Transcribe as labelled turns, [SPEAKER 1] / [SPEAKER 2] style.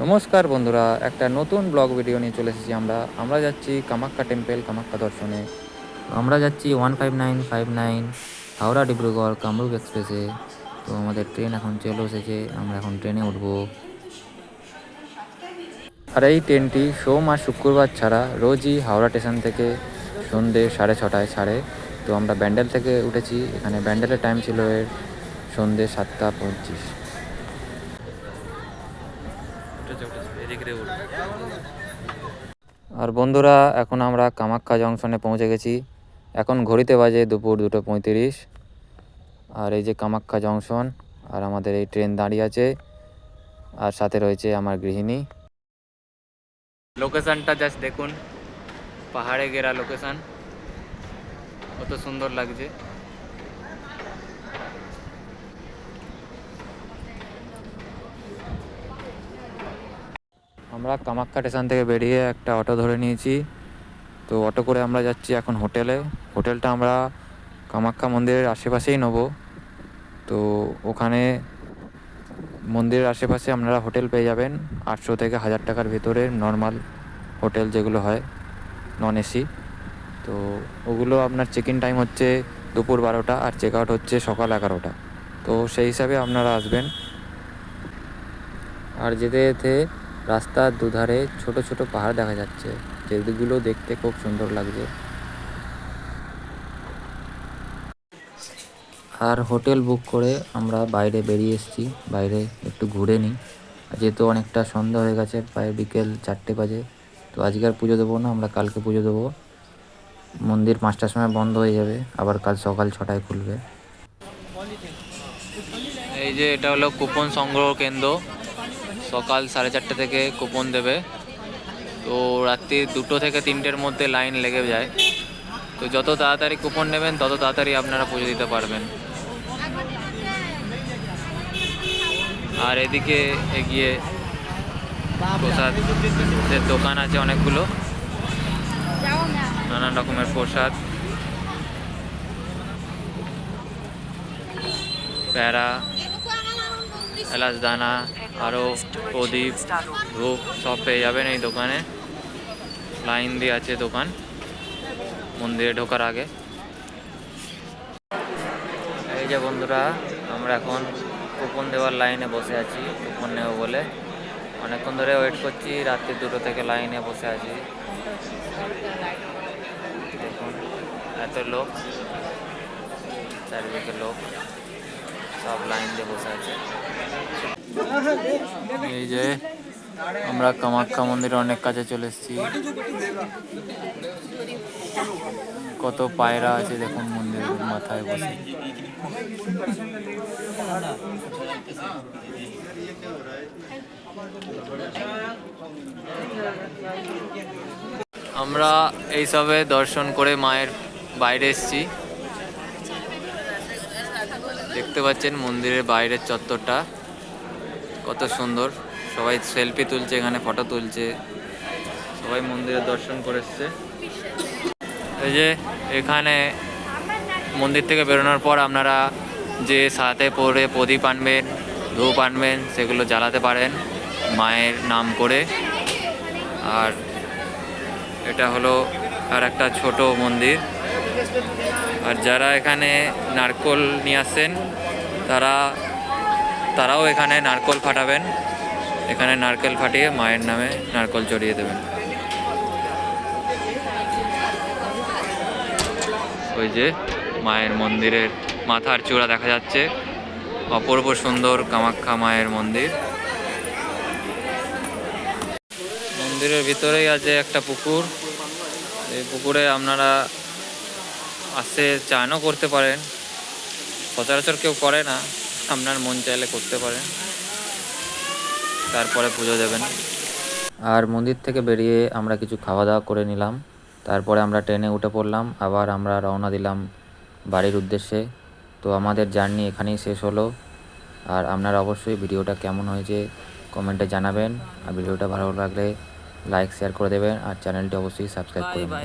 [SPEAKER 1] নমস্কার বন্ধুরা, একটা নতুন ব্লগ ভিডিও নিয়ে চলে এসেছি। আমরা যাচ্ছি কামাখ্যা টেম্পল, কামাখ্যা দর্শনে। আমরা যাচ্ছি 15959 হাওড়া ডিব্রুগড় কামরূপ এক্সপ্রেসে। তো আমাদের ট্রেন এখন চলে এসেছে, আমরা এখন ট্রেনে উঠবো। আর এই ট্রেনটি সোম আর শুক্রবার ছাড়া রোজই হাওড়া স্টেশন থেকে সন্ধ্যে 6:30টায় ছাড়ে। তো আমরা ব্যান্ডেল থেকে উঠেছি। এখানে ব্যান্ডেলের টাইম ছিল এর সন্ধ্যে 7:25। আর বন্ধুরা, এখন আমরা কামাখ্যা জংশনে পৌঁছে গেছি। এখন ঘড়িতে বাজে দুপুর 2:35। আর এই যে কামাখ্যা জংশন, আর আমাদের এই ট্রেন দাঁড়িয়ে আছে, আর সাথে রয়েছে আমার গৃহিণী। লোকেশনটা জাস্ট দেখুন, পাহাড়ে ঘেরা লোকেশন, কত সুন্দর লাগছে। আমরা কামাখ্যা স্টেশন থেকে বেরিয়ে একটা অটো ধরে নিয়েছি। তো অটো করে আমরা যাচ্ছি এখন হোটেলে। হোটেলটা আমরা কামাখ্যা মন্দিরের আশেপাশেই নেব। তো ওখানে মন্দিরের আশেপাশে আপনারা হোটেল পেয়ে যাবেন 800 থেকে 1000 টাকার ভিতরে, নর্মাল হোটেল যেগুলো হয়, নন এসি। তো ওগুলো আপনার চেক ইন টাইম হচ্ছে দুপুর 12টা, আর চেক আউট হচ্ছে সকাল 11টা। তো সেই হিসাবে আপনারা আসবেন। আর যেতে যেতে রাস্তার দুধারে ছোট ছোট পাহাড় দেখা যাচ্ছে, যেগুলো দেখতে খুব সুন্দর লাগছে। আর হোটেল বুক করে আমরা বাইরে বেরিয়ে এসেছি, বাইরে একটু ঘুরে নিই। যেহেতু অনেকটা সন্ধ্যা হয়ে গেছে, প্রায় বিকেল 4টে বাজে। তো আজকে আর পুজো দেবো না, আমরা কালকে পুজো দেবো। মন্দির 5টার সময় বন্ধ হয়ে যাবে, আবার কাল সকাল 6টায় খুলবে। এই যে এটা হলো কুপন সংগ্রহ কেন্দ্র। সকাল 4:30 থেকে কুপন দেবে। তো রাত্রি 2টো থেকে 3টের মধ্যে লাইন লেগে যায়। তো যত তাড়াতাড়ি কুপন নেবেন তত তাড়াতাড়ি আপনারা পুজো দিতে পারবেন। আর এদিকে এগিয়ে প্রসাদের দোকান আছে অনেকগুলো, নানান রকমের প্রসাদ, প্যারা, এলাচ দানা, আরও প্রদীপ, ধূপ সব পেয়ে যাবেন এই দোকানে। লাইন দিয়ে আছে দোকান মন্দিরে ঢোকার আগে। এই যে বন্ধুরা, আমরা এখন কুপন দেওয়ার লাইনে বসে আছি, কুপন নেব বলে। অনেকক্ষণ ধরে ওয়েট করছি, রাত্রি 2টো থেকে লাইনে বসে আছি। দেখুন এত লোক, চারিদিকে লোক, সব লাইন দিয়ে বসে আছে। এই যে আমরা কামাখ্যা মন্দিরের অনেক কাছে চলে এসেছি। কত পায়রা আছে দেখুন মন্দিরের মাথায় বসে। আমরা এইসবে দর্শন করে মায়ের বাইরে এসেছি। দেখতে পাচ্ছেন মন্দিরের বাইরের চত্বরটা কত সুন্দর। সবাই সেলফি তুলছে, এখানে ফটো তুলছে, সবাই মন্দিরের দর্শন করে এসছে। এই যে এখানে মন্দির থেকে বেরোনোর পর আপনারা যে সাথে পরে প্রদীপ আনবেন, ধূপ আনবেন, সেগুলো জ্বালাতে পারেন মায়ের নাম করে। আর এটা হলো আর একটা ছোট মন্দির। আর যারা এখানে নারকোল নিয়ে আসেন তারাও এখানে নারকোল ফাটাবেন। এখানে নারকেল ফাটিয়ে মায়ের নামে নারকোল চড়িয়ে দেবেন। ওই যে মায়ের মন্দিরের মাথার চূড়া দেখা যাচ্ছে, অপূর্ব সুন্দর কামাখ্যা মায়ের মন্দির। মন্দিরের ভিতরেই আছে একটা পুকুর। এই পুকুরে আপনারা আসে চানও করতে পারেন, সচরাচর কেউ করে না, আপনার মন চাইলে করতে পারেন, তারপরে পুজো দেবেন। আর মন্দির থেকে বেরিয়ে আমরা কিছু খাওয়া দাওয়া করে নিলাম। তারপরে আমরা ট্রেনে উঠে পড়লাম, আবার আমরা রওনা দিলাম বাড়ির উদ্দেশ্যে। তো আমাদের জার্নি এখানেই শেষ হলো। আর আপনারা অবশ্যই ভিডিওটা কেমন হয়েছে কমেন্টে জানাবেন। আর ভিডিওটা ভালো লাগলে লাইক শেয়ার করে দেবেন, আর চ্যানেলটি অবশ্যই সাবস্ক্রাইব করে দেবেন।